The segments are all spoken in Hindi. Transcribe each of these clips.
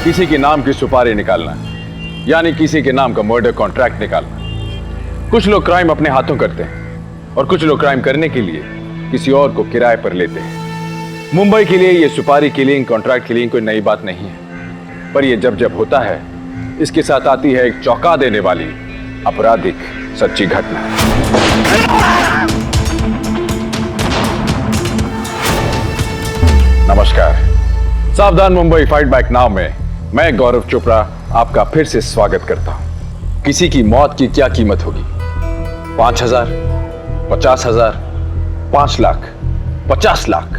किसी के नाम की सुपारी निकालना, यानी किसी के नाम का मर्डर कॉन्ट्रैक्ट निकालना। कुछ लोग क्राइम अपने हाथों करते हैं और कुछ लोग क्राइम करने के लिए किसी और को किराए पर लेते हैं। मुंबई के लिए ये सुपारी किलिंग, कॉन्ट्रैक्ट किलिंग कोई नई बात नहीं है, पर ये जब जब होता है इसके साथ आती है एक चौंका देने वाली आपराधिक सच्ची घटना। नमस्कार, सावधान मुंबई फाइट बैक नाउ में मैं गौरव चोपड़ा आपका फिर से स्वागत करता हूं। किसी की मौत की क्या कीमत होगी? 5,000, 50,000, 5 लाख, 50 लाख।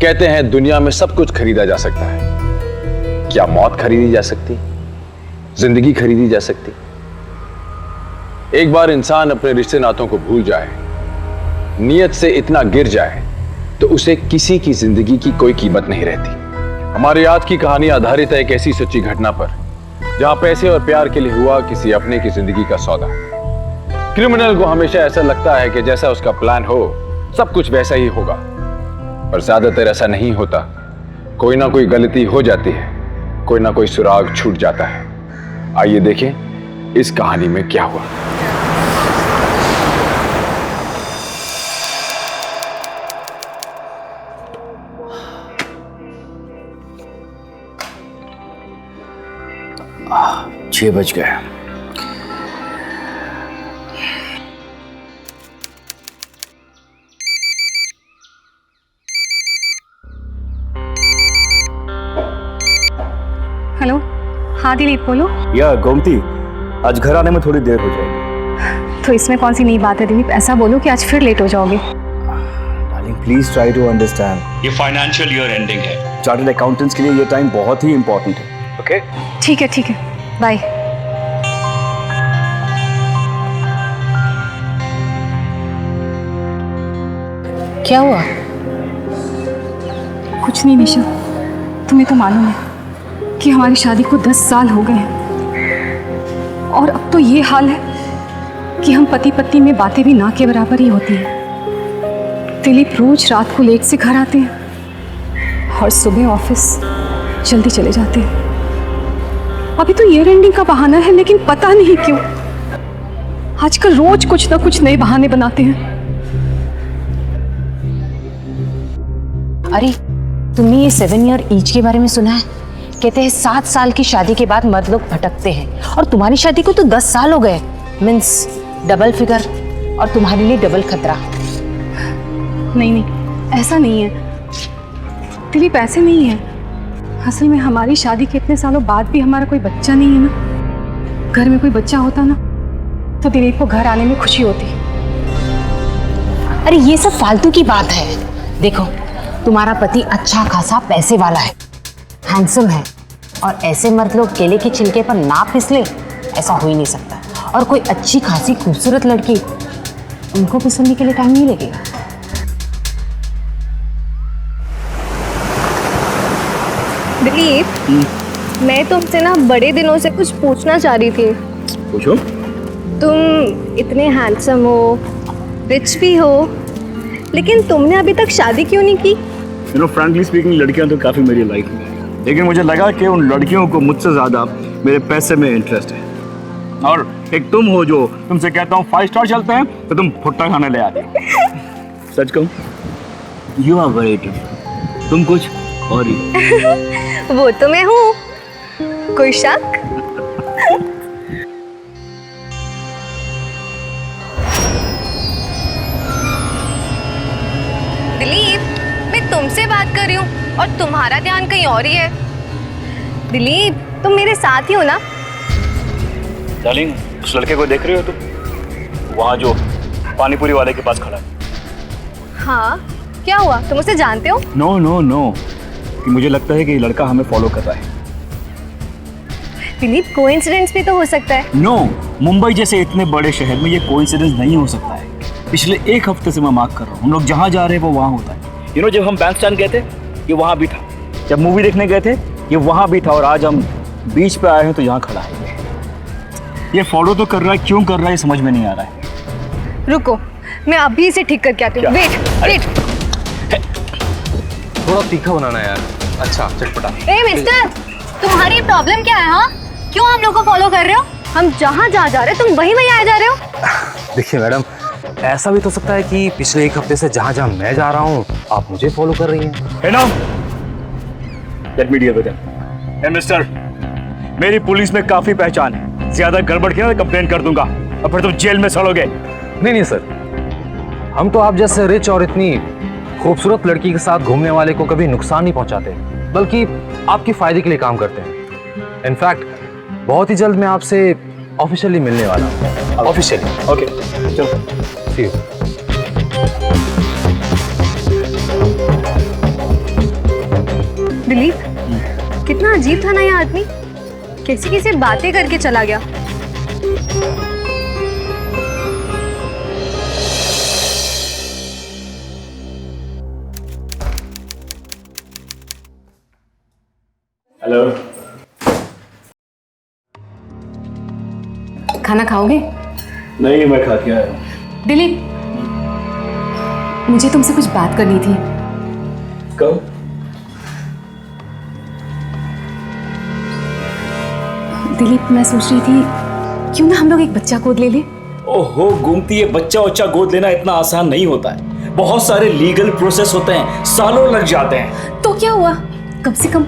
कहते हैं दुनिया में सब कुछ खरीदा जा सकता है। क्या मौत खरीदी जा सकती? जिंदगी खरीदी जा सकती? एक बार इंसान अपने रिश्ते नातों को भूल जाए, नियत से इतना गिर जाए, तो उसे किसी की जिंदगी की कोई कीमत नहीं रहती। हमारी आज की कहानी आधारित है एक ऐसी सच्ची घटना पर, जहां पैसे और प्यार के लिए हुआ किसी अपने की जिंदगी का सौदा। क्रिमिनल को हमेशा ऐसा लगता है कि जैसा उसका प्लान हो सब कुछ वैसा ही होगा, पर ज्यादातर ऐसा नहीं होता। कोई ना कोई गलती हो जाती है, कोई ना कोई सुराग छूट जाता है। आइए देखें इस कहानी में क्या हुआ। छह बज गए। हेलो, हाँ दिलीप बोलो। या गोमती, आज घर आने में थोड़ी देर हो जाएगी। तो इसमें कौन सी नई बात है दिलीप? ऐसा बोलो कि आज फिर लेट हो जाओगे। Darling please try to understand. ये फाइनेंशियल ईयर एंडिंग है। चार्टर्ड अकाउंटेंट्स के लिए ये टाइम बहुत ही इंपॉर्टेंट है। ओके ठीक है, बाय। क्या हुआ? कुछ नहीं निशा, तुम्हें तो मालूम है कि हमारी शादी को 10 साल हो गए हैं और अब तो ये हाल है कि हम पति पत्नी में बातें भी ना के बराबर ही होती हैं। दिलीप रोज रात को लेट से घर आते हैं और सुबह ऑफिस जल्दी चले जाते हैं। अभी तो ईयर एंडिंग का बहाना है, लेकिन पता नहीं क्यों आजकल रोज कुछ ना कुछ नए बहाने बनाते हैं। अरे तुमने ये 7 ईयर ईच के बारे में सुना है? कहते हैं 7 साल की शादी के बाद मर्द लोग भटकते हैं, और तुम्हारी शादी को तो 10 साल हो गए। मीन्स डबल फिगर, और तुम्हारे लिए डबल खतरा। नहीं, ऐसा नहीं है दिलीप, ऐसे नहीं है। असल में हमारी शादी के इतने सालों बाद भी हमारा कोई बच्चा नहीं है ना। घर में कोई बच्चा होता ना तो दिलीप को घर आने में खुशी होती। अरे ये सब फालतू की बात है। देखो, तुम्हारा पति अच्छा खासा पैसे वाला है, हैंडसम है, और ऐसे मर्द लोग केले के छिलके पर ना फिसले, ऐसा हो ही नहीं सकता। और कोई अच्छी खासी खूबसूरत लड़की, उनको फिसलने के लिए टाइम नहीं लगेगा। दिलीप, मैं तुमसे ना बड़े दिनों से कुछ पूछना चाह रही थी। पूछो। तुम इतने हैंडसम हो, रिच भी हो, लेकिन तुमने अभी तक शादी क्यों नहीं की? फ्रैंकली स्पीकिंग लड़कियां तो काफी मेरी लाइफ में है, लेकिन मुझे लगा कि उन लड़कियों को मुझसे ज्यादा मेरे पैसे में इंटरेस्ट है। और एक तुम हो जो तुमसे कहता हूँ 5 स्टार चलते हैं तो तुम भुट्टा खाने ले आते। सच कहूँ, यू आर वेरी डिफरेंट। तुम कुछ और ही। वो तो मैं हूँ, कोई शक? दिलीप, मैं तुमसे बात कर रही हूँ और तुम्हारा ध्यान कहीं और ही है। दिलीप, तुम मेरे साथ ही हो ना? डार्लिंग, उस लड़के को देख रही हो तुम? वहाँ जो पानीपुरी वाले के पास खड़ा है। हाँ, क्या हुआ? तुम उसे जानते हो? नो नो नो, कि मुझे लगता है कि ये लड़का हमें फॉलो कर रहा है। दिलीप, कोइंसिडेंस भी तो हो सकता है। नो, मुंबई जैसे इतने बड़े शहर में ये कोइंसिडेंस नहीं हो सकता है। पिछले 1 हफ्ते से मैं मार्क कर रहा हूँ, हम लोग जहाँ जा रहे हैं वो वहाँ होता है। जब हम बैंक स्टैंड गए थे ये वहाँ भी था, जब मूवी देखने गए थे ये वहाँ भी था, और आज हम बीच पे आए हैं तो यहाँ खड़ा है। ये फॉलो तो कर रहा है, क्यों कर रहा है समझ में नहीं आ रहा है। रुको, मैं अभी इसे ठीक करके आती हूँ। वेट। थोड़ा तीखा बनाना यार। अच्छा, चटपटा। ए मिस्टर, तुम्हारी प्रॉब्लम क्या है? हाँ, क्यों हम लोग को फॉलो कर रहे हो? हम जहाँ जा रहे तुम वहीं वहीं आए जा रहे हो। देखिए मैडम, ऐसा भी तो सकता है कि पिछले एक हफ्ते से जहाँ जहाँ मैं जा रहा हूँ आप मुझे फॉलो कर रही हैं। है ना? Let me deal with him. Hey mister, मेरी पुलिस में काफी पहचान है, ज्यादा गड़बड़ किया तो कंप्लेन कर दूंगा और फिर तुम जेल में सड़ोगे। नहीं नहीं सर, हम तो आप जैसे रिच और इतनी खूबसूरत लड़की के साथ घूमने वाले को कभी नुकसान नहीं पहुंचाते, बल्कि आपके फायदे के लिए काम करते हैं। इनफैक्ट बहुत ही जल्द मैं आपसे ऑफिशियली मिलने वाला हूँ। ऑफिशियली। ओके, चलो। See you. दिलीप, कितना अजीब था ना ये आदमी, कैसी कैसी बातें करके चला गया। हेलो। खाना खाओगे? नहीं, मैं खा के आया हूँ। दिलीप, मुझे तुमसे कुछ बात करनी थी। कब? दिलीप, मैं सोच रही थी क्यों ना हम लोग एक बच्चा गोद ले ले। ओहो गोमती, ये बच्चा उच्चा गोद लेना इतना आसान नहीं होता है। बहुत सारे लीगल प्रोसेस होते हैं, सालों लग जाते हैं। तो क्या हुआ, कम से कम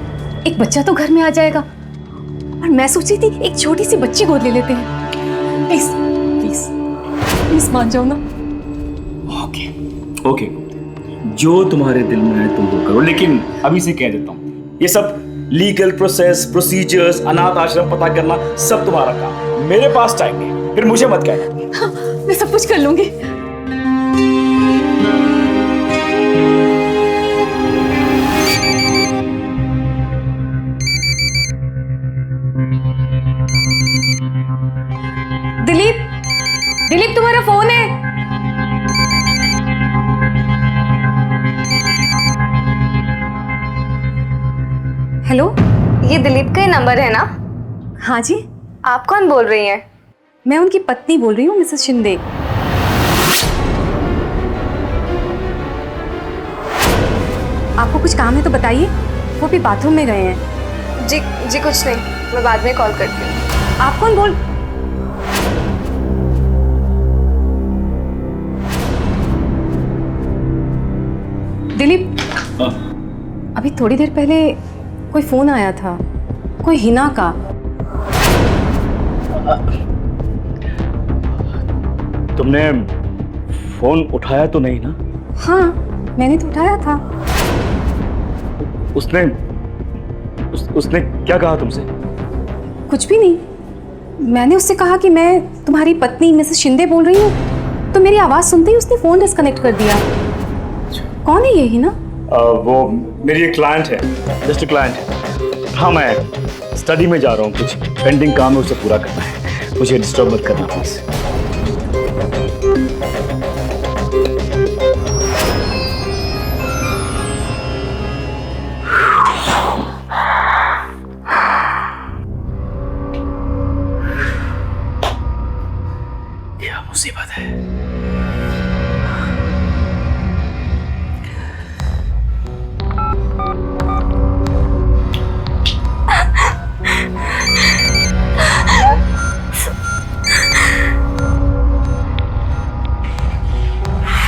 एक बच्चा तो घर में आ जाएगा। और मैं सोची थी एक छोटी सी बच्ची गोद ले लेते हैं। प्लीज प्लीज प्लीज मान जाओ ना। ओके ओके, जो तुम्हारे दिल में है तुम वो करो, लेकिन अभी से कह देता हूँ, ये सब लीगल प्रोसेस, प्रोसीजर्स, अनाथ आश्रम पता करना सब तुम्हारा काम। मेरे पास टाइम नहीं, फिर मुझे मत कहना। हाँ, मैं सब कुछ कर लूंगी। दिलीप, दिलीप तुम्हारा फोन है। हेलो, ये दिलीप का ही नंबर है ना? हाँ जी, आप कौन बोल रही हैं? मैं उनकी पत्नी बोल रही हूँ, मिसेस शिंदे। आपको कुछ काम है तो बताइए, वो भी बाथरूम में गए हैं। जी जी कुछ नहीं, मैं बाद में कॉल करती हूँ। आप कौन बोल? दिलीप, अभी थोड़ी देर पहले कोई फोन आया था, कोई हिना का। तुमने फोन उठाया तो नहीं ना? हाँ, मैंने तो उठाया था। उसने क्या कहा तुमसे? कुछ भी नहीं, मैंने उससे कहा कि मैं तुम्हारी पत्नी मिसेस शिंदे बोल रही हूँ, तो मेरी आवाज़ सुनते ही उसने फ़ोन डिस्कनेक्ट कर दिया। कौन है ये हिना? वो मेरी एक क्लाइंट है, जस्ट क्लाइंट है। हाँ, मैं स्टडी में जा रहा हूँ, कुछ पेंडिंग काम है उसे पूरा करना है, मुझे डिस्टर्ब मत करना प्लीज। क्या मुसीबत है।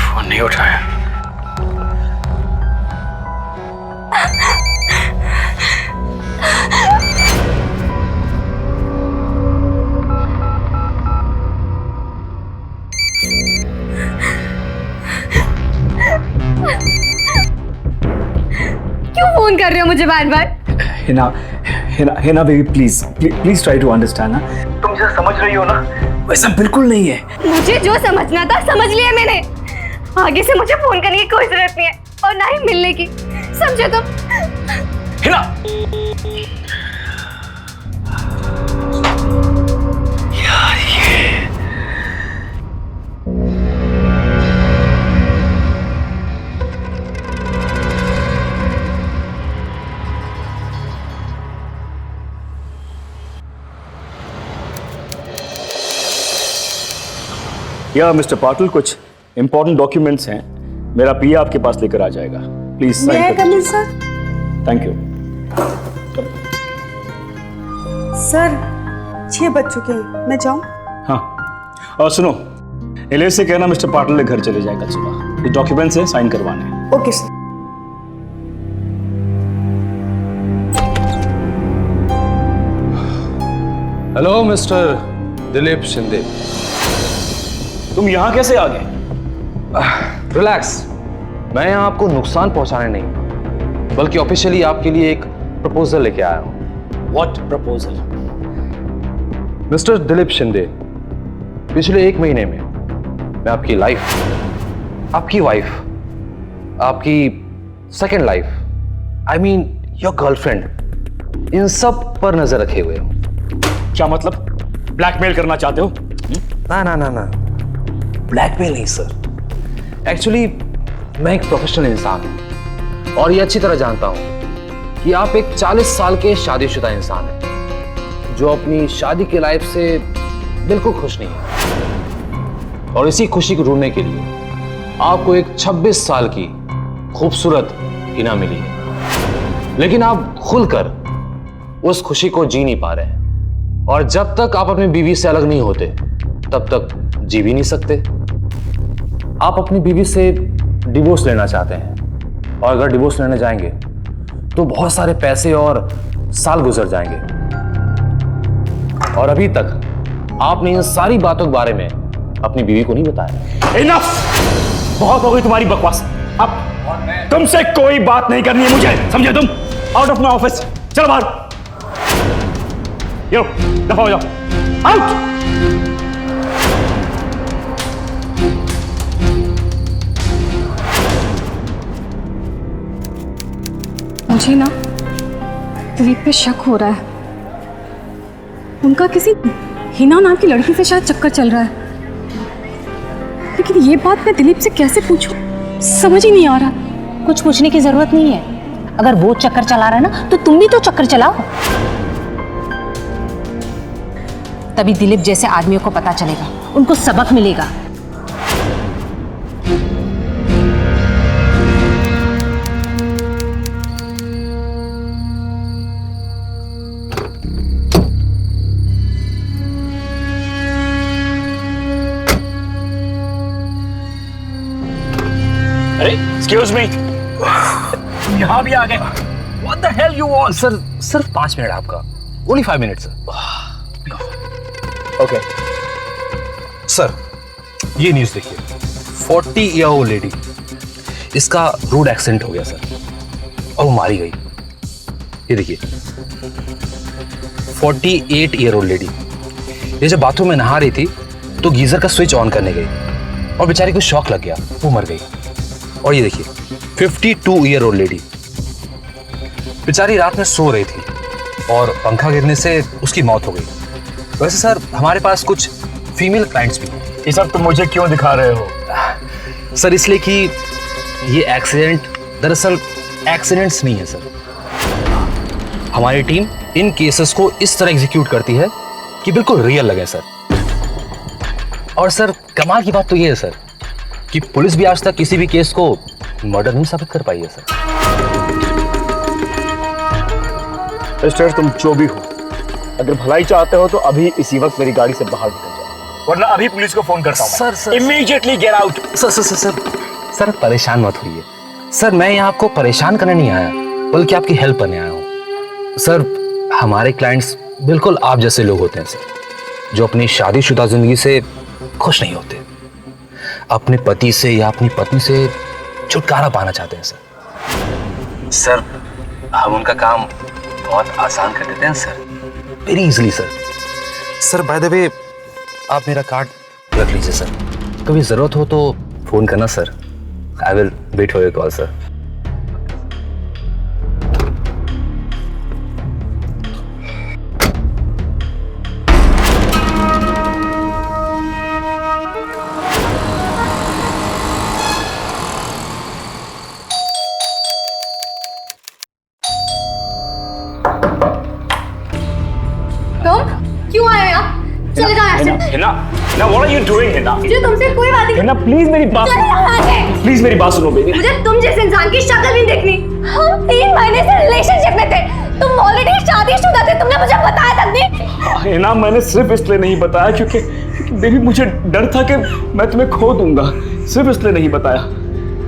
फोन नहीं उठाया। क्यों फोन कर रहे हो मुझे बार बार? Heena baby, please please try to understand ना। तुम जैसा समझ रही हो ना, वैसा बिल्कुल नहीं है। मुझे जो समझना था समझ लिया मैंने। आगे से मुझे फोन करने की कोई जरूरत नहीं है और ना ही मिलने की, समझे तुम? हिना, यार ये या मिस्टर पाटिल, कुछ इंपॉर्टेंट डॉक्यूमेंट्स हैं, मेरा पीए आपके पास लेकर आ जाएगा, प्लीज साइन कर दीजिए। Sir, thank you. सर 6 बज चुके हैं, मैं जाऊं? हाँ, और सुनो, एलिस से कहना मिस्टर पाटिल के घर चले जाए कल सुबह। ये डॉक्यूमेंट्स हैं, साइन करवाने हैं। Okay sir. Hello mister Dilip Shinde. तुम यहाँ कैसे आ गए? रिलैक्स, मैं यहाँ आपको नुकसान पहुंचाने नहीं, बल्कि ऑफिशियली आपके लिए एक प्रपोजल लेके आया हूँ। What proposal? Mister Dilip Shinde, पिछले 1 महीने में मैं आपकी लाइफ, आपकी वाइफ, आपकी second life, I mean your girlfriend, इन सब पर नजर रखे हुए हूँ। क्या मतलब? ब्लैकमेल करना चाहते हो? ना ना ना ना, ब्लैकमेल नहीं सर। एक्चुअली मैं एक प्रोफेशनल इंसान हूं और ये अच्छी तरह जानता हूं कि आप एक 40 साल के शादीशुदा इंसान हैं जो अपनी शादी की लाइफ से बिल्कुल खुश नहीं है, और इसी खुशी को ढूंढने के लिए आपको एक 26 साल की खूबसूरत हिना मिली है, लेकिन आप खुलकर उस खुशी को जी नहीं पा रहे हैं, और जब तक आप अपनी बीवी से अलग नहीं होते तब तक जी भी नहीं सकते। आप अपनी बीवी से डिवोर्स लेना चाहते हैं, और अगर डिवोर्स लेने जाएंगे तो बहुत सारे पैसे और साल गुजर जाएंगे, और अभी तक आपने इन सारी बातों के बारे में अपनी बीवी को नहीं बताया। इनफ! बहुत हो गई तुम्हारी बकवास। अब तुमसे कोई बात नहीं करनी है मुझे, समझे तुम? आउट ऑफ माय ऑफिस, चलो बाहर। यो, दफा हो जाओ, आउट! मुझे ना दिलीप पे शक हो रहा है। उनका किसी हिना नाम की लड़की से शायद चक्कर चल रहा है, लेकिन ये बात मैं दिलीप से कैसे पूछूं, समझ ही नहीं आ रहा। कुछ पूछने की जरूरत नहीं है। अगर वो चक्कर चला रहा है ना, तो तुम भी तो चक्कर चलाओ। तभी दिलीप जैसे आदमियों को पता चलेगा, उनको सबक मिलेगा। अरे, एक्सक्यूज मी, तुम यहाँ भी आ गए? What the hell you want? Sir सिर्फ 5 मिनट आपका, only 5 minute sir. Okay. Sir ये न्यूज़ देखिए, 40 ईयर ओल्ड लेडी, इसका रोड एक्सीडेंट हो गया सर, और वो मारी गई। ये देखिए, 48 ईयर ओल्ड लेडी, ये जब बाथरूम में नहा रही थी तो गीजर का स्विच ऑन करने गई और बेचारी को शॉक लग गया, वो मर गई। और ये देखिए, 52 ईयर ओल्ड लेडी, बेचारी रात में सो रही थी और पंखा गिरने से उसकी मौत हो गई। वैसे सर हमारे पास कुछ फीमेल क्लाइंट्स भी हैं। ये सब तुम मुझे क्यों दिखा रहे हो? सर इसलिए कि ये एक्सीडेंट दरअसल एक्सीडेंट्स नहीं है सर। हमारी टीम इन केसेस को इस तरह एग्जीक्यूट करती है कि बिल्कुल रियल लगे सर। और सर कमाल की बात तो ये है सर कि पुलिस भी आज तक किसी भी केस को मर्डर नहीं साबित कर पाई है सर। मिस्टर, तुम जो भी हो, अगर भलाई चाहते हो तो अभी इसी वक्त मेरी गाड़ी से बाहर निकल जाओ, वरना अभी पुलिस को फोन करता हूं। Sir immediately get out. Sir परेशान मत होइए सर, मैं यहाँ आपको परेशान करने नहीं आया, बल्कि आपकी हेल्प करने आया हूँ। सर हमारे क्लाइंट्स बिल्कुल आप जैसे लोग होते हैं सर, जो अपनी शादीशुदा जिंदगी से खुश नहीं होते, अपने पति से या अपनी पत्नी से छुटकारा पाना चाहते हैं सर। सर हम उनका काम बहुत आसान कर देते हैं sir, very easily sir. Sir by the way, आप मेरा कार्ड रख लीजिए सर, कभी जरूरत हो तो फोन करना sir. I will wait for your call sir. क्यों आए आप? चले जाओ यहाँ से। Hina, Hina, what are you doing, Hina? मुझे तुमसे कोई बात नहीं। हिना, प्लीज मेरी बात चले जाओ यहाँ से। प्लीज मेरी बात सुनो बेबी। मुझे तुम जैसे इंसान की शक्ल नहीं देखनी। हम 3 महीने से रिलेशनशिप में थे, तुम ऑलरेडी शादी शादीशुदा थे, तुमने मुझे बताया तक नहीं। हिना, मैंने सिर्फ इसलिए नहीं बताया क्योंकि बेबी मुझे डर था कि मैं तुम्हें खो दूंगा, सिर्फ इसलिए नहीं बताया।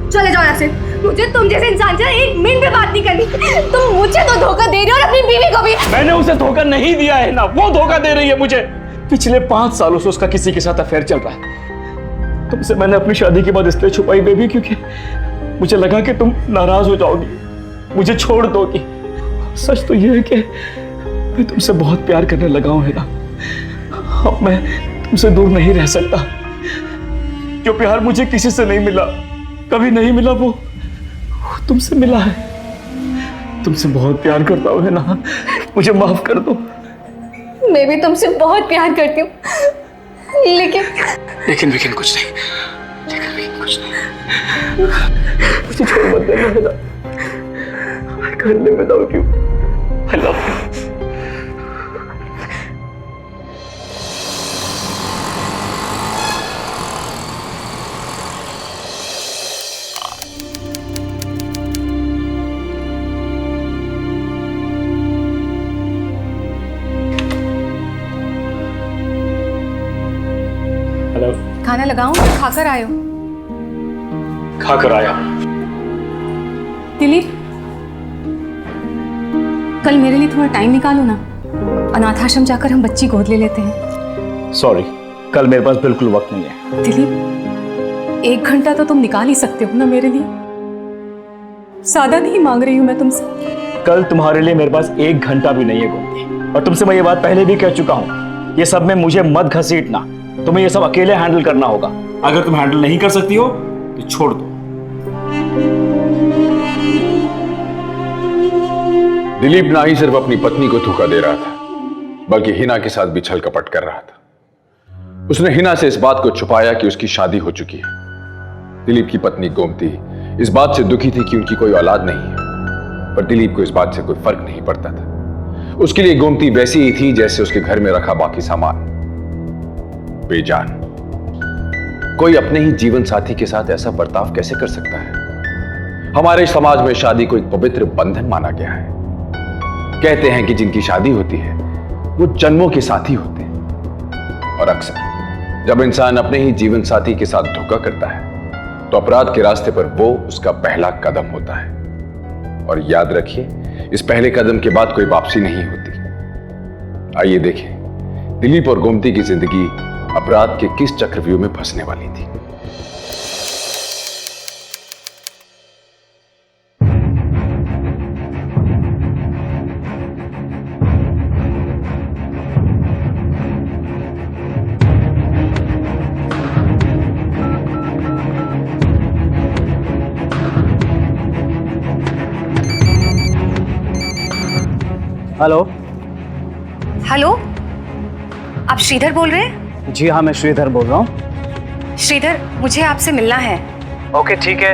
चले जाओ यहाँ से, मुझे तुम जैसे इंसान से एक मिनट भी बात नहीं करनी। तुम मुझे तो धोखा दे रही हो और अपनी बीवी को भी। मैंने उसे धोखा नहीं दिया है ना, वो धोखा दे रही है मुझे। पिछले 5 सालों से उसका किसी के साथ अफेयर चल रहा है। तुमसे मैंने अपनी शादी के बाद इसलिए छुपाई बेबी क्योंकि मुझे लगा कि तुम नाराज हो जाओगी, मुझे छोड़ दोगी। सच तो यह है कि मैं तुमसे बहुत प्यार करने लगा हूं हिना। अब मैं तुमसे दूर नहीं रह सकता। जो प्यार मुझे किसी से नहीं मिला, कभी नहीं मिला, वो तुमसे मिला है। तुमसे बहुत प्यार करता हूँ हिना, मुझे माफ कर दो। मैं भी तुमसे बहुत प्यार करती हूँ, लेकिन कुछ नहीं, कुछ नहीं। मुझे छोड़ मत देना Hina. I can't live without you. I love you. Hello, खाना लगाऊं? खाकर आयो। खाकर आया। दिलीप, कल मेरे लिए थोड़ा टाइम निकालो ना। अनाथ आश्रम जाकर हम बच्ची गोद ले लेते हैं। सॉरी, कल मेरे पास बिल्कुल वक्त नहीं है। दिलीप, 1 घंटा तो तुम निकाल ही सकते हो ना मेरे लिए। ज्यादा नहीं मांग रही हूं मैं तुमसे। कल तुम्हारे लिए मेरे पास 1 घंटा भी नहीं है गोमती, और तुमसे मैं ये बात पहले भी कह चुका हूँ। ये सब में मुझे मत घसीटना, तुम्हें ये सब अकेले हैंडल करना होगा। अगर तुम हैंडल नहीं कर सकती हो तो छोड़ दो। दिलीप ना ही सिर्फ अपनी पत्नी को धोखा दे रहा था, बल्कि हिना के साथ भी छल कपट कर रहा था। उसने हिना से इस बात को छुपाया कि उसकी शादी हो चुकी है। दिलीप की पत्नी गोमती इस बात से दुखी थी कि उनकी कोई औलाद नहीं है, पर दिलीप को इस बात से कोई फर्क नहीं पड़ता था। उसके लिए गोमती वैसी ही थी जैसे उसके घर में रखा बाकी सामान, बेजान। कोई अपने ही जीवन साथी के साथ ऐसा बर्ताव कैसे कर सकता है? हमारे समाज में शादी को एक पवित्र बंधन माना गया है। कहते हैं कि जिनकी शादी होती है वो जन्मों के साथी होते हैं, और अक्सर जब इंसान अपने ही जीवन साथी के साथ धोखा करता है तो अपराध के रास्ते पर वो उसका पहला कदम होता है। और याद रखिए, इस पहले कदम के बाद कोई वापसी नहीं होती। आइए देखें दिलीप और गोमती की जिंदगी अपराध के किस चक्रव्यूह में फंसने वाली थी। हेलो। हेलो, आप श्रीधर बोल रहे हैं? जी हाँ, मैं श्रीधर बोल रहा हूँ। श्रीधर, मुझे आपसे मिलना है। ओके, ठीक है।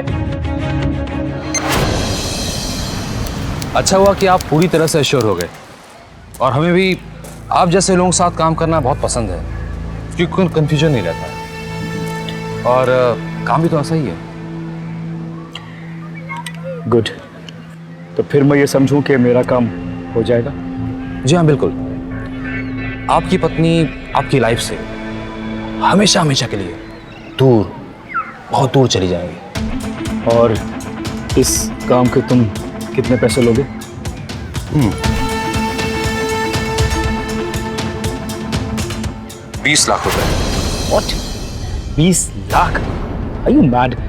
अच्छा हुआ कि आप पूरी तरह से एश्योर हो गए, और हमें भी आप जैसे लोगों के साथ काम करना बहुत पसंद है, क्योंकि कोई कंफ्यूजन नहीं रहता है, और काम भी तो ऐसा ही है। गुड, तो फिर मैं ये समझूं कि मेरा काम हो जाएगा? जी हाँ, बिल्कुल। आपकी पत्नी आपकी लाइफ से हमेशा हमेशा के लिए दूर, बहुत दूर चली जाएंगी। और इस काम के तुम कितने पैसे लोगे? 20 लाख रुपए। What? 20 lakh? Are you mad?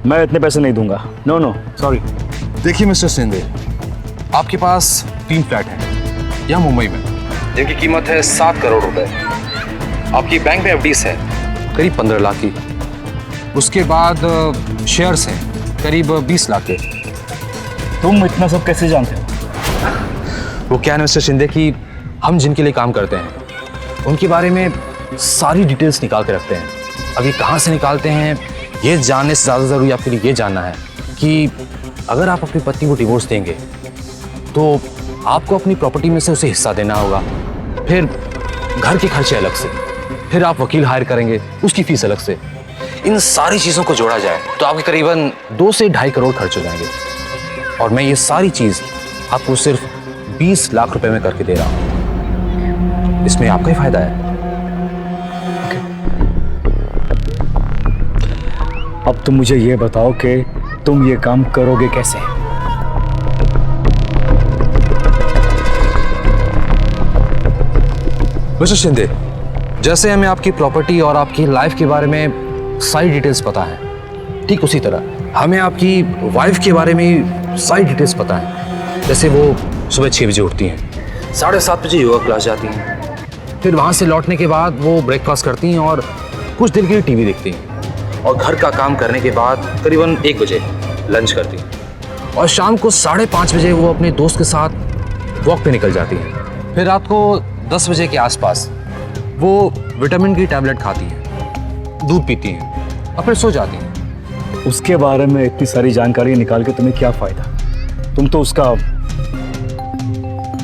मैं इतने पैसे नहीं दूंगा। No no, sorry. देखिए मिस्टर सिंधे, आपके पास 3 फ्लैट हैं यहाँ मुंबई में, जिनकी कीमत है 7 करोड़ रुपए। आपकी बैंक में एफडीज है करीब 15 लाख की। उसके बाद शेयर्स हैं करीब 20 लाख के। तुम इतना सब कैसे जानते हो? वो क्या है मिस्टर शिंदे कि हम जिनके लिए काम करते हैं उनके बारे में सारी डिटेल्स निकाल के रखते हैं। अब ये कहाँ से निकालते हैं ये जानने से ज़्यादा ज़रूरी आपके लिए ये जानना है कि अगर आप अपनी पत्नी को डिवोर्स देंगे तो आपको अपनी प्रॉपर्टी में से उसे हिस्सा देना होगा, फिर घर के खर्चे अलग से, फिर आप वकील हायर करेंगे, उसकी फीस अलग से। इन सारी चीज़ों को जोड़ा जाए तो आपके करीबन 2 से 2.5 करोड़ खर्च हो जाएंगे। और मैं ये सारी चीज़ आपको सिर्फ 20 लाख रुपए में करके दे रहा हूं। इसमें आपका ही फायदा है। अब तुम मुझे ये बताओ कि तुम ये काम करोगे कैसे? मिस्टर शिंदे, जैसे हमें आपकी प्रॉपर्टी और आपकी लाइफ के बारे में सारी डिटेल्स पता है, ठीक उसी तरह हमें आपकी वाइफ के बारे में सारी डिटेल्स पता है। जैसे वो सुबह 6 बजे उठती हैं, 7:30 बजे योगा क्लास जाती हैं, फिर वहाँ से लौटने के बाद वो ब्रेकफास्ट करती हैं और कुछ देर के लिए टीवी देखती हैं, और घर का काम करने के बाद करीबन 1 बजे लंच करती हैं, और शाम को 5:30 बजे वो अपने दोस्त के साथ वॉक पे निकल जाती हैं। फिर रात को 10 बजे के आसपास वो विटामिन की टैबलेट खाती हैं, दूध पीती हैं और फिर सो जाती हैं। उसके बारे में इतनी सारी जानकारी निकाल के तुम्हें क्या फायदा? तुम तो उसका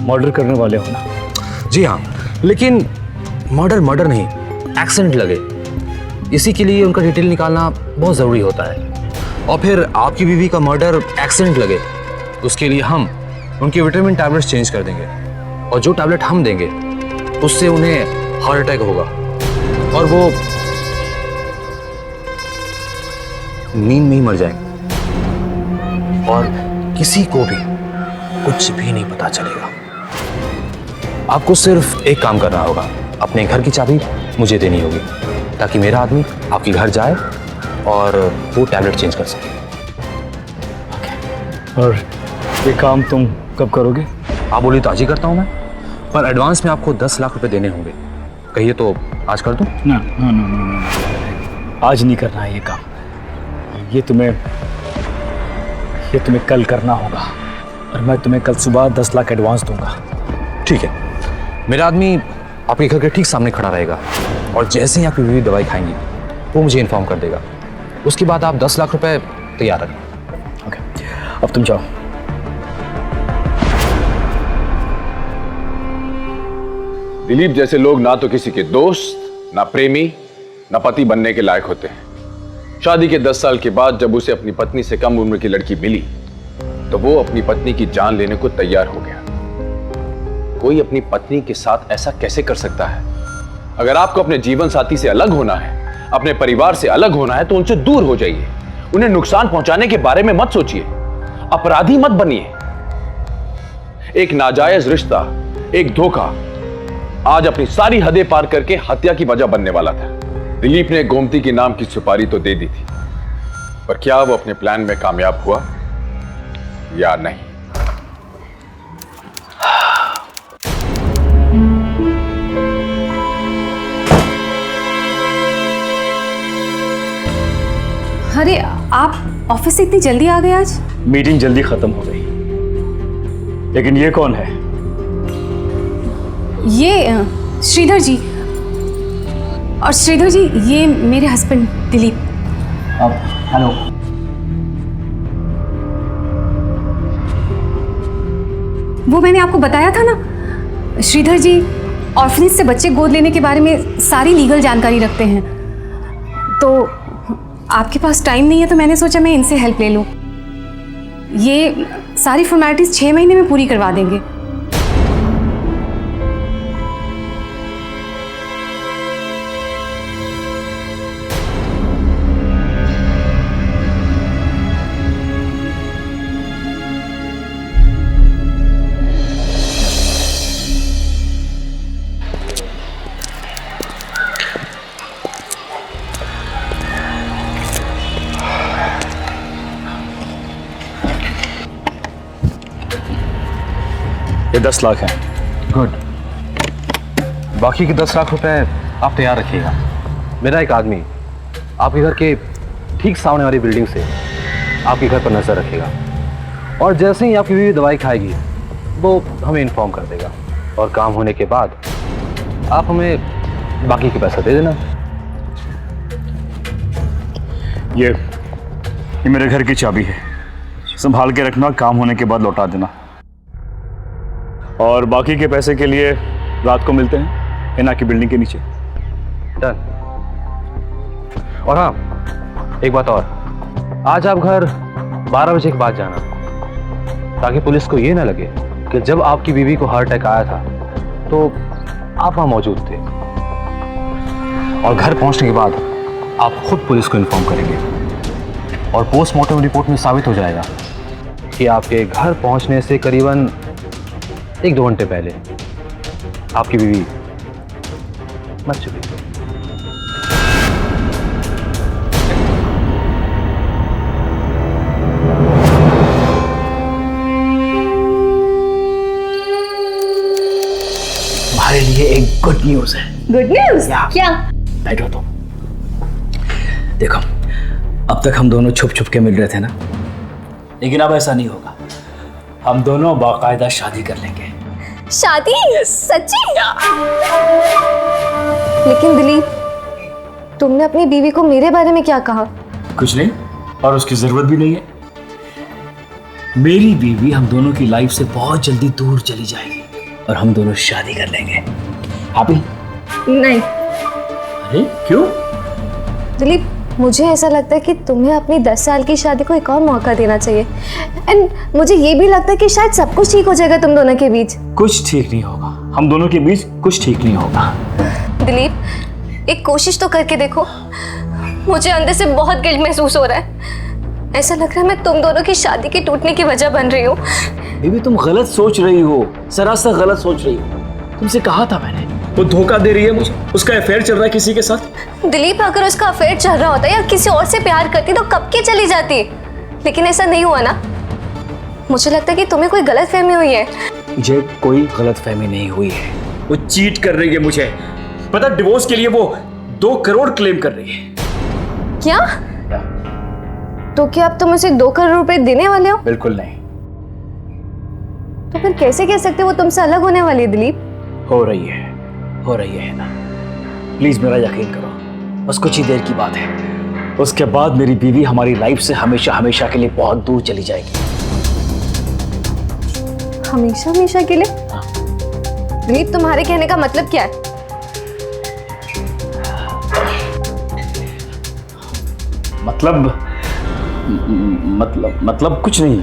मर्डर करने वाले हो ना? जी हाँ, लेकिन मर्डर नहीं, एक्सीडेंट लगे, इसी के लिए उनका डिटेल निकालना बहुत ज़रूरी होता है। और फिर आपकी बीवी का मर्डर एक्सीडेंट लगे, उसके लिए हम उनके विटामिन टैबलेट्स चेंज कर देंगे, और जो टैबलेट हम देंगे उससे उन्हें हार्ट अटैक होगा और वो नींद में ही मर जाएंगे, और किसी को भी कुछ भी नहीं पता चलेगा। आपको सिर्फ एक काम करना होगा, अपने घर की चाबी मुझे देनी होगी, ताकि मेरा आदमी आपके घर जाए और वो टैबलेट चेंज कर सके। और ये काम तुम कब करोगे? आप बोलिए तो आज ही करता हूँ मैं, पर एडवांस में आपको 10 लाख रुपए देने होंगे। कहिए तो आज कर दूं? ना, आज नहीं करना है ये काम। ये तुम्हें कल करना होगा, और मैं तुम्हें कल सुबह 10 लाख एडवांस दूंगा। ठीक है, मेरा आदमी आपके घर के ठीक सामने खड़ा रहेगा, और जैसे ही आपकी बीवी दवाई खाएंगी वो मुझे इन्फॉर्म कर देगा। उसके बाद आप 10 लाख रुपए तैयार रखें। ओके, अब तुम जाओ। दिलीप जैसे लोग ना तो किसी के दोस्त, ना प्रेमी, ना पति बनने के लायक होते हैं। शादी के 10 साल के बाद जब उसे अपनी पत्नी से कम उम्र की लड़की मिली, तो वो अपनी पत्नी की जान लेने को तैयार हो गया। कोई अपनी पत्नी के साथ ऐसा कैसे कर सकता है? अगर आपको अपने जीवन साथी से अलग होना है, अपने परिवार से अलग होना है, तो उनसे दूर हो जाइए। उन्हें नुकसान पहुंचाने के बारे में मत सोचिए, अपराधी मत बनिए। एक नाजायज रिश्ता, एक धोखा आज अपनी सारी हदें पार करके हत्या की वजह बनने वाला था। दिलीप ने गोमती के नाम की सुपारी तो दे दी थी, पर क्या वो अपने प्लान में कामयाब हुआ या नहीं? अरे आप ऑफिस से इतनी जल्दी आ गए आज? मीटिंग जल्दी खत्म हो गई, लेकिन ये कौन है? ये श्रीधर जी, और श्रीधर जी ये मेरे हस्बैंड दिलीप। अब हेलो। वो मैंने आपको बताया था ना, श्रीधर जी ऑर्फनेज से बच्चे गोद लेने के बारे में सारी लीगल जानकारी रखते हैं। तो आपके पास टाइम नहीं है, तो मैंने सोचा मैं इनसे हेल्प ले लूं। ये सारी फॉर्मेलिटीज 6 महीने में पूरी करवा देंगे। ये 10 लाख है। गुड। बाकी के 10 लाख रुपए आप तैयार रखिएगा। मेरा एक आदमी आपके घर के ठीक सामने वाली बिल्डिंग से आपके घर पर नजर रखेगा, और जैसे ही आपकी बीवी दवाई खाएगी वो हमें इन्फॉर्म कर देगा, और काम होने के बाद आप हमें बाकी के पैसा दे देना। ये मेरे घर की चाबी है, संभाल के रखना, काम होने के बाद लौटा देना। और बाकी के पैसे के लिए रात को मिलते हैं हिना की बिल्डिंग के नीचे। डन। और हाँ, एक बात और, आज आप घर 12 बजे के बाद जाना, ताकि पुलिस को ये ना लगे कि जब आपकी बीवी को हार्ट अटैक आया था तो आप वहां मौजूद थे, और घर पहुंचने के बाद आप खुद पुलिस को इन्फॉर्म करेंगे, और पोस्टमार्टम रिपोर्ट में साबित हो जाएगा कि आपके घर पहुंचने से करीबन 1-2 घंटे पहले आपकी बीवी मर चुकी थी। तुम्हारे लिए एक गुड न्यूज है। गुड न्यूज या। क्या? बैठो तुम। देखो, अब तक हम दोनों छुप छुप के मिल रहे थे ना, लेकिन अब ऐसा नहीं होगा। हम दोनों बाकायदा शादी कर लेंगे। शादी? सच्ची? लेकिन दिलीप, तुमने अपनी बीवी को मेरे बारे में क्या कहा? कुछ नहीं, और उसकी जरूरत भी नहीं है। मेरी बीवी हम दोनों की लाइफ से बहुत जल्दी दूर चली जाएगी और हम दोनों शादी कर लेंगे। हैप्पी? नहीं अरे क्यों? दिलीप, मुझे ऐसा लगता है कि तुम्हें अपनी 10 साल की शादी को एक और मौका देना चाहिए। एंड मुझे ये भी लगता है कि शायद सब कुछ ठीक हो जाएगा तुम दोनों के बीच। कुछ ठीक नहीं होगा, हम दोनों के बीच कुछ ठीक नहीं होगा। दिलीप, एक कोशिश तो करके देखो। मुझे अंदर से बहुत गिल्ट महसूस हो रहा है। ऐसा लग रहा है मैं तुम दोनों की शादी के टूटने की वजह बन रही हूँ। बेबी, तुम गलत सोच रही हो, सरासर गलत सोच रही हो। तुमसे कहा था मैंने, वो धोखा दे रही है मुझे, उसका अफेयर चल रहा है किसी के साथ। दिलीप, अगर उसका अफेयर चल रहा होता या किसी और से प्यार करती तो कब की चली जाती, लेकिन ऐसा नहीं हुआ ना। मुझे लगता है कि तुम्हें कोई गलतफहमी हुई है। मुझे कोई गलतफहमी नहीं हुई है। वो चीट कर रही है मुझे। पता, डिवोर्स के लिए वो 2 करोड़ क्लेम कर रही है। क्या? तो क्या अब तुम उसे 2 करोड़ रुपए देने वाले हो? बिल्कुल नहीं। तो फिर कैसे कह सकते हो वो तुमसे अलग होने वाली है? दिलीप, हो रही है ना। प्लीज मेरा यकीन करो, बस कुछ ही देर की बात है। उसके बाद मेरी बीवी हमारी लाइफ से हमेशा हमेशा के लिए बहुत दूर चली जाएगी। हमेशा हमेशा के लिए? दिलीप, तुम्हारे कहने का मतलब क्या है? मतलब कुछ नहीं।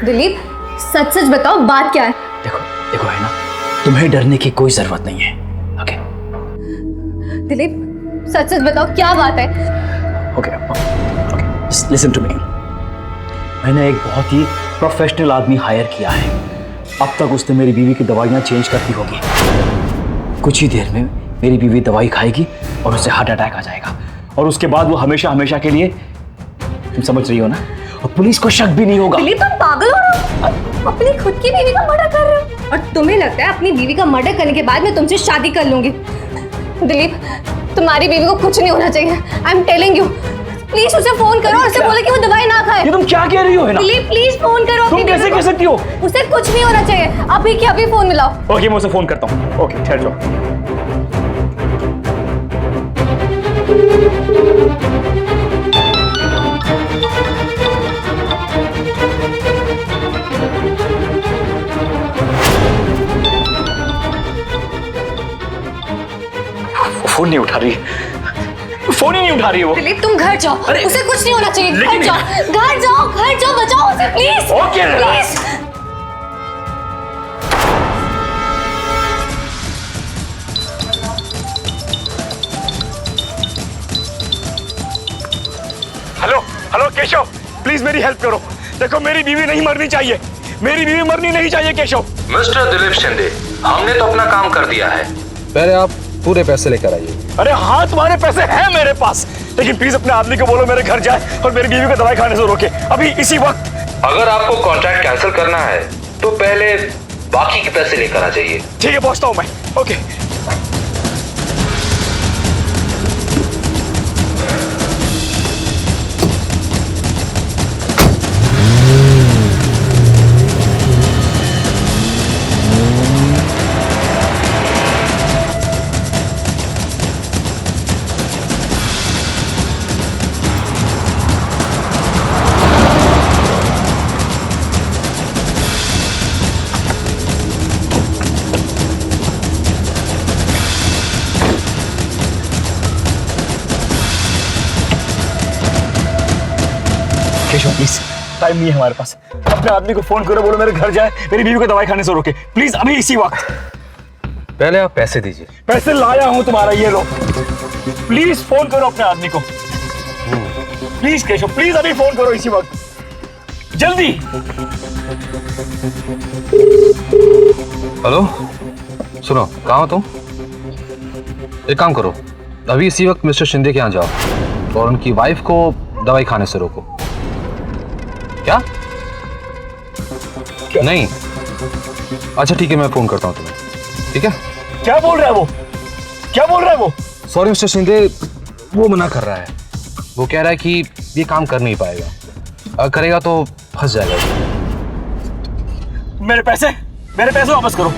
दिलीप, सच सच बताओ, बात क्या है? देखो है ना, तुम्हें डरने की कोई जरूरत नहीं है। ओके दिलीप, सच सच बताओ, क्या बात है? Okay, listen to me. मैंने एक बहुत ही प्रोफेशनल आदमी हायर किया है। अब तक उसने मेरी बीवी की दवाइयाँ चेंज करती होगी। कुछ ही देर में मेरी बीवी दवाई खाएगी और उसे हार्ट अटैक आ जाएगा, और उसके बाद वो हमेशा हमेशा के लिए, तुम समझ रही हो ना, और पुलिस को शक भी नहीं होगा। दिलीप, तुम पागल हो रहे हो? अपनी खुद की बीवी का मर्डर कर रहे हो, और तुम्हें लगता है अपनी बीवी का मर्डर करने के बाद मैं तुमसे शादी कर लूंगी? दिलीप, तुम्हारी बीवी को कुछ नहीं होना चाहिए। I am telling you. Please उसे फोन करो और उसे बोलो कि वो दवाई ना खाए। ये तुम क्या कह रही हो? है ना, दिलीप, प्लीज फोन करो। तुम कैसे कह सकती हो? उसे कुछ नहीं होना चाहिए। अभी के अभी फोन मिलाओ। ओके, मैं उसे फोन करता हूँ। ओके, ठहर जाओ। फोन नहीं उठा रही है, फोन ही नहीं उठा रही है वो। दिलीप, तुम घर जाओ। अरे, उसे कुछ नहीं होना चाहिए। लेकिन- घर जाओ, बचाओ उसे please. Okay, please. Hello Keshav, please मेरी हेल्प करो। देखो, मेरी बीवी नहीं मरनी चाहिए, मेरी बीवी मरनी नहीं चाहिए केशव। मिस्टर दिलीप शिंदे, हमने तो अपना काम कर दिया है। पहले आप पूरे पैसे लेकर आइए। अरे हाँ, तुम्हारे पैसे हैं मेरे पास, लेकिन प्लीज अपने आदमी को बोलो मेरे घर जाए और मेरी बीवी को दवाई खाने से रोके, अभी इसी वक्त। अगर आपको कॉन्ट्रैक्ट कैंसिल करना है तो पहले बाकी के पैसे लेकर आ जाइए। ठीक है, पहुंचता हूँ मैं। ओके। केशव प्लीज, टाइम नहीं है हमारे पास। अपने आदमी को फोन करो, बोलो मेरे घर जाए, मेरी बीवी को दवाई खाने से रोके प्लीज, अभी इसी वक्त। पहले आप पैसे दीजिए। पैसे लाया हूं तुम्हारा, ये लो। प्लीज फोन करो अपने आदमी को, प्लीज केशव, प्लीज अभी फोन करो इसी वक्त, जल्दी। हेलो, सुनो, कहाँ हो तुम? एक काम करो, अभी इसी वक्त मिस्टर शिंदे के यहाँ जाओ और उनकी वाइफ को दवाई खाने से रोको। क्या? नहीं? अच्छा ठीक है, मैं फोन करता हूँ तुम्हें, ठीक है? क्या बोल रहा है वो, क्या बोल रहा है वो? सॉरी मिस्टर शिंदे, वो मना कर रहा है। वो कह रहा है कि ये काम कर नहीं पाएगा, अगर करेगा तो फंस जाएगा। मेरे पैसे वापस करो।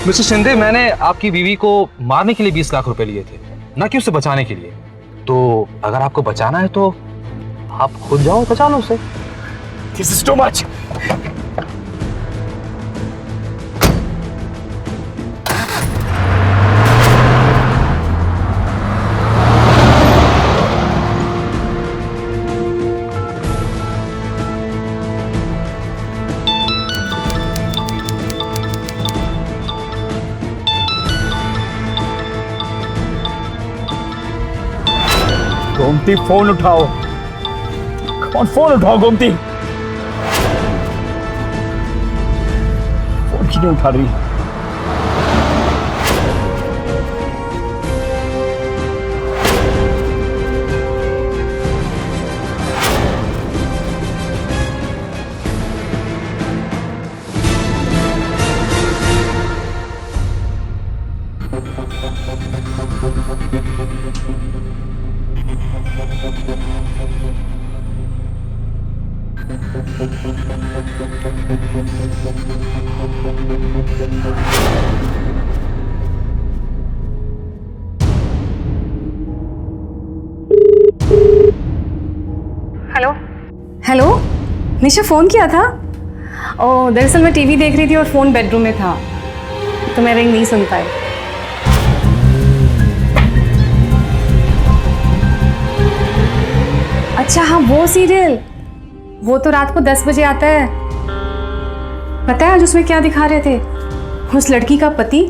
मिस्टर शिंदे, मैंने आपकी बीवी को मारने के लिए 20 लाख रुपए लिए थे, ना कि उसे बचाने के लिए। तो अगर आपको बचाना है तो आप खुद जाओ, बचा लो उसे। This is too much. Gomti phone उठाओ, कौन फोन उठाओ गोमती, फोन क्यों नहीं उठा रही? हेलो हेलो, निशा फ़ोन किया था? ओ, दरअसल मैं टीवी देख रही थी और फ़ोन बेडरूम में था, तो मैं रिंग नहीं सुन पाई। अच्छा हाँ, वो सीरियल, वो तो रात को 10 बजे आता है। पता है आज उसमें क्या दिखा रहे थे? उस लड़की का पति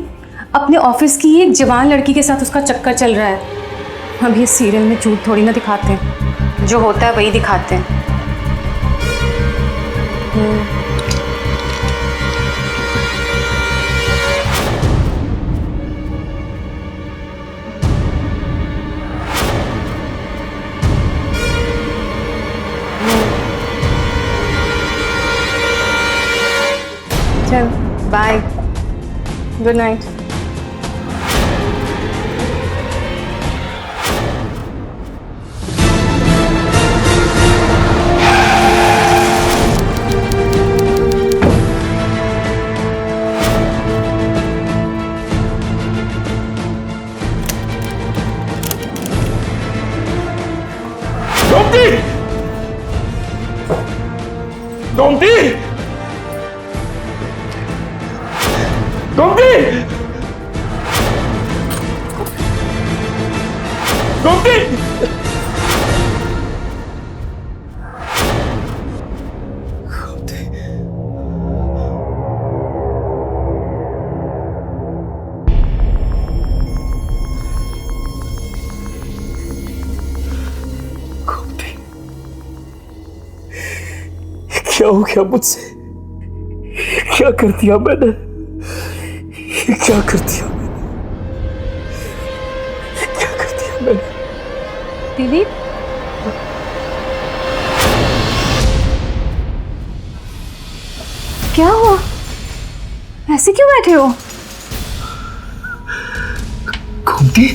अपने ऑफिस की एक जवान लड़की के साथ उसका चक्कर चल रहा है। अब ये सीरियल में झूठ थोड़ी ना दिखाते हैं, जो होता है वही दिखाते हैं। चल bye, good night. Gomti, Gomti, Gomti, Gomti, क्या हो गया मुझसे? क्या कर दिया मैंने? क्या कर दिया मैंने? क्या कर दिया मैंने? दिलीप, क्या हुआ? ऐसे क्यों बैठे हो? गोमती,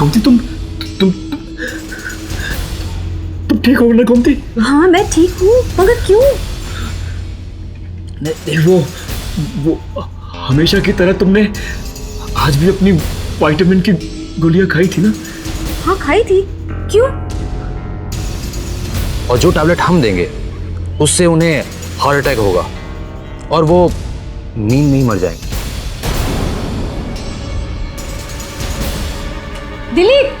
गोमती, तुम ठीक हो ना गोमती? हाँ मैं ठीक हूँ, मगर क्यों? नहीं, वो हमेशा की तरह तुमने आज भी अपनी विटामिन की गोलियां खाई थी ना? हाँ खाई थी, क्यों? और जो टैबलेट हम देंगे उससे उन्हें हार्ट अटैक होगा और वो नींद में ही मर जाएंगे। दिलीप,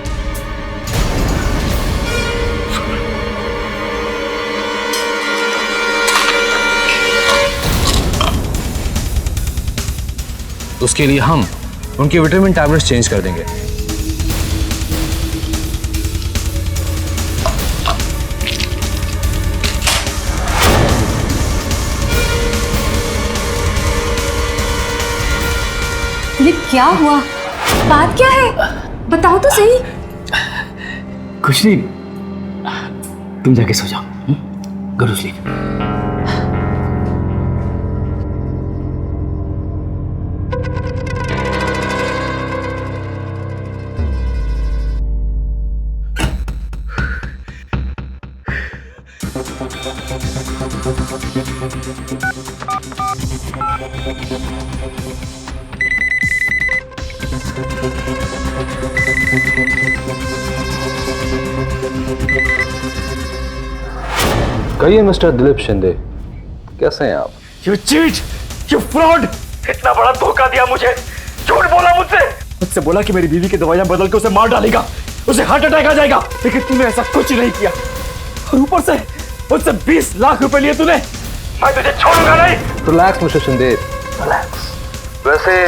तो उसके लिए हम उनके विटामिन टैबलेट्स चेंज कर देंगे। दिलीप क्या हुआ? बात क्या है? बताओ तो सही। कुछ नहीं, तुम जाके सो जाओ। Go to sleep. कहिए मिस्टर दिलीप शिंदे, कैसे हैं आप? यू चीट, यू फ्रॉड, इतना बड़ा धोखा दिया मुझे, झूठ बोला मुझसे बोला कि मेरी बीवी की दवाइयां बदल के उसे मार डालेगा, उसे हार्ट अटैक आ जाएगा, लेकिन तूने ऐसा कुछ नहीं किया और ऊपर से मुझसे 20 लाख रुपए लिए तूने। मैं तुझे छोड़ूंगा नहीं। Relax mister Shinde, relax. वैसे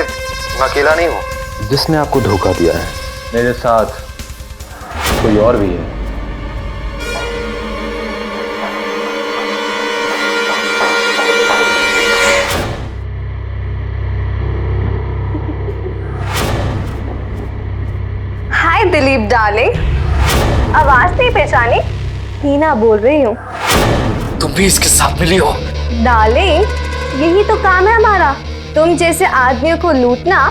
मैं अकेला नहीं हूँ जिसने आपको धोखा दिया है, मेरे साथ कोई और भी है। हाय दिलीप डार्लिंग, आवाज नहीं पहचानी? हीना बोल रही हूँ। तुम भी इसके साथ मिली हो? डार्लिंग, यही तो काम है हमारा, तुम जैसे आदमियों को लूटना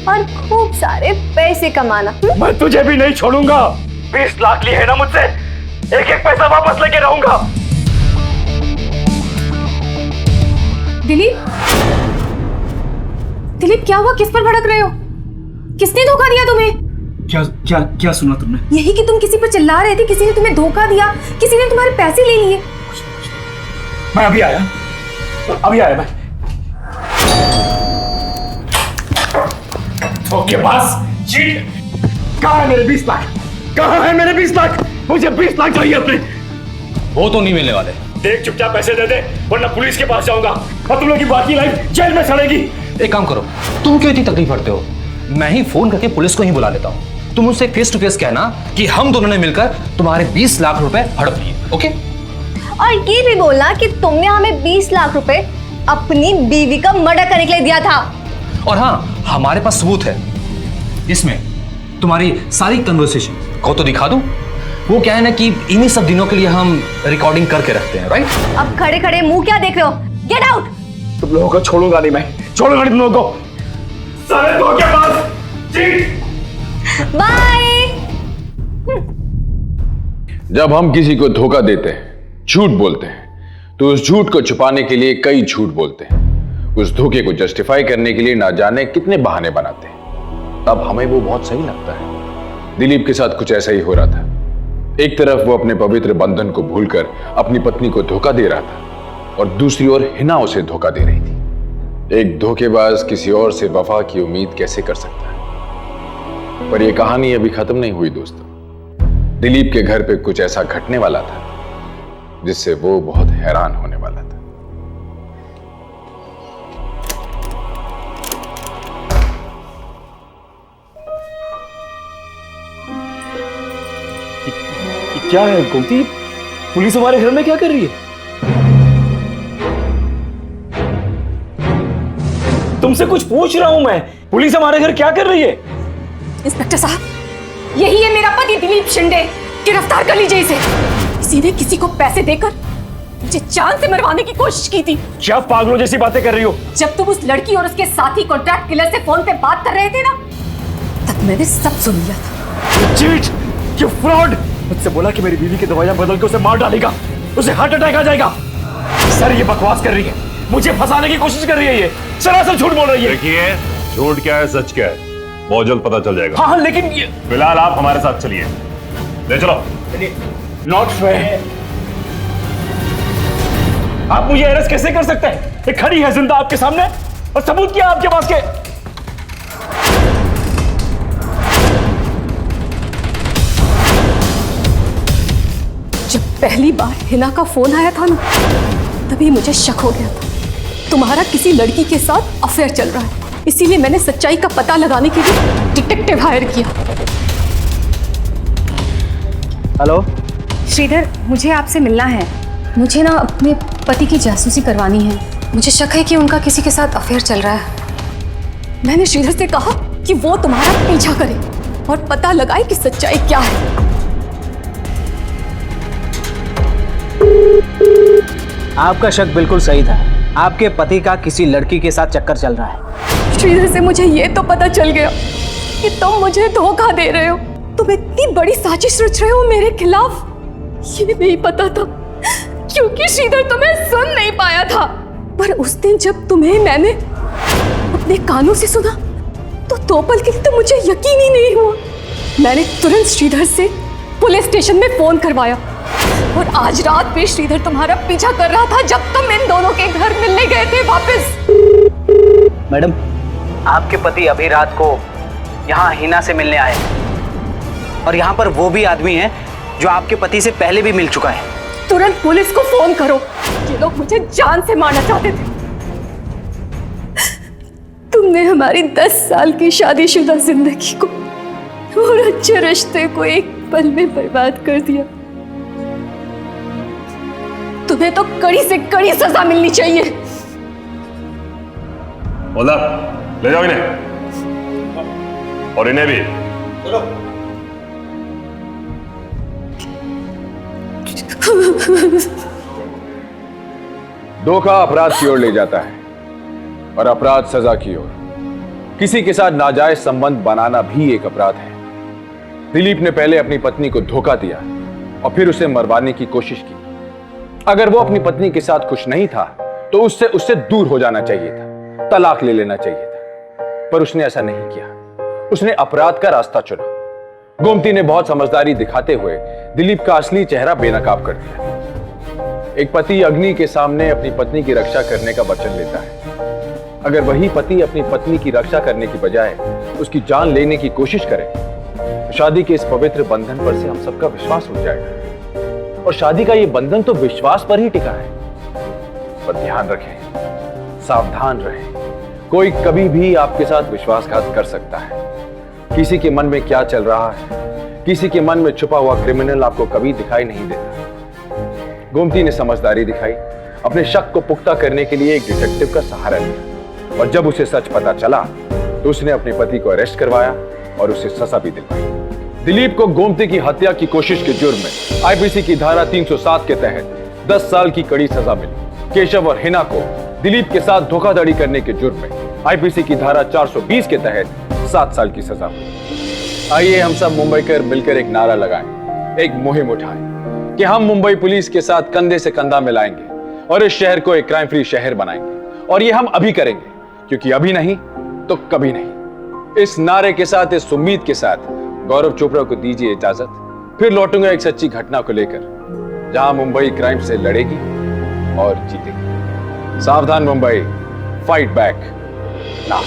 और खूब सारे पैसे कमाना। मैं तुझे भी नहीं छोड़ूंगा। 20 लाख लिए है ना मुझसे, एक एक पैसा वापस लेके रहूंगा। दिलीप, दिलीप क्या हुआ? किस पर भड़क रहे हो? किसने धोखा दिया तुम्हें? क्या क्या क्या सुना तुमने? यही कि तुम किसी पर चिल्ला रहे थे, किसी ने तुम्हें धोखा दिया, किसी ने तुम्हारे पैसे ले लिए। मैं अभी आया मैं। ओके बस, चीट। कहाँ है मेरे 20 लाख? कहाँ है मेरे 20 लाख? मुझे 20 लाख चाहिए अपने। वो तो नहीं मिलने वाले। देख, चुपचाप पैसे दे दे, वरना पुलिस के पास जाऊंगा और तुम लोग की बाकी लाइफ जेल में सड़ेगी। एक काम करो, तुम क्यों इतनी तकलीफ करते हो? मैं ही फोन करके पुलिस को ही बुला लेता हूँ। तुम उससे फेस टू फेस कहना कि हम दोनों ने मिलकर तुम्हारे 20 लाख रुपए हड़प लिए। ओके? और ये भी बोलना कि तुमने हमें 20 लाख रुपए अपनी बीवी का मर्डर करने के लिए दिया था। और हाँ, हमारे पास सबूत है। इसमें तुम्हारी सारी कन्वर्सेशन को तो दिखा दूं। वो क्या है ना कि इन्हीं सब दिनों के लिए हम रिकॉर्डिंग करके रखते हैं, राइट? अब खड़े खड़े मुंह क्या देख रहे हो? Get out. तुम लोगों को छोड़ूंगा नहीं मैं, छोड़ूंगा नहीं तुम लोगों को। सारे धोखेबाज, चीट। बाय। जब हम किसी को धोखा देते हैं, झूठ बोलते हैं, तो उस झूठ को छुपाने के लिए कई झूठ बोलते हैं। उस धोखे को जस्टिफाई करने के लिए ना जाने कितने बहाने बनाते हैं। तब हमें वो बहुत सही लगता है। दिलीप के साथ कुछ ऐसा ही हो रहा था। एक तरफ वो अपने पवित्र बंधन को भूलकर अपनी पत्नी को धोखा दे रहा था और दूसरी ओर हिना उसे धोखा दे रही थी। एक धोखेबाज किसी और से वफा की उम्मीद कैसे कर सकता है? पर यह कहानी अभी खत्म नहीं हुई दोस्तों। दिलीप के घर पे कुछ ऐसा घटने वाला था जिससे वो बहुत हैरान होने वाला था। क्या है गोमती? पुलिस हमारे घर में क्या कर रही है? तुमसे कुछ पूछ रहा हूं मैं। पुलिस हमारे घर क्या कर रही है? इंस्पेक्टर साहब, यही है मेरा पति दिलीप शिंदे। गिरफ्तार कर लीजिए इसे। किसी ने किसी को पैसे देकर मुझे जान से मरवाने की कोशिश की थी। क्या पागलों जैसी बातें कर रही हो? जब तुम उस लड़की और उसके साथी कॉन्ट्रैक्ट किलर से फोन पे बात कर रहे थे ना, तब मैंने सब सुन लिया था। Cheat, you fraud. मुझसे बोला कि मेरी बीवी की दवाइयां बदल के उसे मार डालेगा, उसे हार्ट अटैक आ जाएगा। सर ये बकवास कर रही है, मुझे फंसाने की कोशिश कर रही है। ये सरासर झूठ बोल रही है। देखिए, झूठ क्या है सच क्या है बहुत जल्द पता चल जाएगा। हाँ लेकिन ये फिलहाल आप हमारे साथ चलिए, ले चलो। Not fair. आप मुझे अरेस्ट कैसे कर सकते हैं? ये खड़ी है जिंदा आपके सामने और सबूत क्या आपके पास के? जब पहली बार हिना का फोन आया था ना, तभी मुझे शक हो गया था तुम्हारा किसी लड़की के साथ अफेयर चल रहा है। इसीलिए मैंने सच्चाई का पता लगाने के लिए डिटेक्टिव हायर किया। हेलो। श्रीधर, मुझे आपसे मिलना है। मुझे ना अपने पति की जासूसी करवानी है। मुझे शक है कि उनका किसी के साथ अफेयर चल रहा है। मैंने श्रीधर से कहा कि वो तुम्हारा पीछा करे और पता लगाए कि सच्चाई क्या है। आपका शक बिल्कुल सही था। आपके पति का किसी लड़की के साथ चक्कर चल रहा है। श्रीधर से मुझे ये तो पता चल गया कि तुम मुझे धोखा दे रहे हो। तुम इतनी बड़ी साजिश रच रहे हो मेरे खिलाफ। ये नहीं पता था क्योंकि श्रीधर तुम्हें सुन नहीं पाया था। पर उस दिन जब तुम्हें मैंने अपने कानों से सुना तो दो पल के लिए तो मुझे यकीन ही नहीं हुआ। मैंने तुरंत श्रीधर से पुलिस स्टेशन में फोन करवाया और आज रात में श्रीधर तुम्हारा पीछा कर रहा था जब तुम इन दोनों के घर मिलने गए थे वापस। मैडम, आपके पति अभी रात को यहाँ हिना से मिलने आए और यहाँ पर वो भी आदमी है जो आपके पति से पहले भी मिल चुका है। तुरंत पुलिस को फोन करो। ये लोग मुझे जान से मारना चाहते थे। तुमने हमारी 10 साल की शादीशुदा जिंदगी को और अच्छे रिश्ते को एक पल में बर्बाद कर दिया। तुम्हें तो कड़ी से कड़ी सजा मिलनी चाहिए। बोला ले जाओ इन्हें और इन्हें भी। धोखा अपराध की ओर ले जाता है और अपराध सजा की ओर। किसी के साथ नाजायज संबंध बनाना भी एक अपराध है। दिलीप ने पहले अपनी पत्नी को धोखा दिया और फिर उसे मरवाने की कोशिश की। अगर वो अपनी पत्नी के साथ खुश नहीं था तो उससे दूर हो जाना चाहिए था, तलाक ले लेना चाहिए था। पर उसने ऐसा नहीं किया। उसने अपराध का रास्ता चुना। गोमती ने बहुत समझदारी दिखाते हुए दिलीप का असली चेहरा बेनकाब कर दिया। एक पति अग्नि के सामने अपनी पत्नी की रक्षा करने का वचन लेता है। अगर वही पति अपनी पत्नी की रक्षा करने की बजाय उसकी जान लेने की कोशिश करे तो शादी के इस पवित्र बंधन पर से हम सबका विश्वास उठ जाएगा। और शादी का ये बंधन तो विश्वास पर ही टिका है। पर ध्यान रखें, सावधान रहें। कोई कभी भी आपके साथ विश्वासघात कर सकता है। किसी के मन में क्या चल रहा है, किसी के मन में छुपा हुआ क्रिमिनल आपको कभी दिखाई नहीं देता। गोमती ने समझदारी दिखाई, अपने शक को पुख्ता करने के लिए एक डिटेक्टिव का सहारा लिया और जब उसे सच पता चला तो उसने अपने पति को अरेस्ट करवाया और उसे सजा भी दिलवाई। दिलीप को गोमती की हत्या की कोशिश के जुर्म में आईपीसी की धारा 307 के तहत 10 साल की कड़ी सजा मिली। केशव और हिना को दिलीप के साथ धोखाधड़ी करने के जुर्म में आईपीसी की धारा 420 के तहत 7 साल की सजा हुई। आइए हम सब मुंबईकर मिलकर एक नारा लगाएं, एक मुहिम उठाएं कि हम मुंबई पुलिस के साथ कंधे से कंधा मिलाएंगे और इस शहर को एक क्राइम फ्री शहर बनाएंगे। और ये हम अभी करेंगे, क्योंकि अभी नहीं तो कभी नहीं। इस नारे के साथ, इस उम्मीद के साथ गौरव चोपड़ा को दीजिए इजाजत। फिर लौटूंगा एक सच्ची घटना को लेकर जहां मुंबई क्राइम से लड़ेगी और जीतेगी। सावधान मुंबई, फाइट बैक नाउ।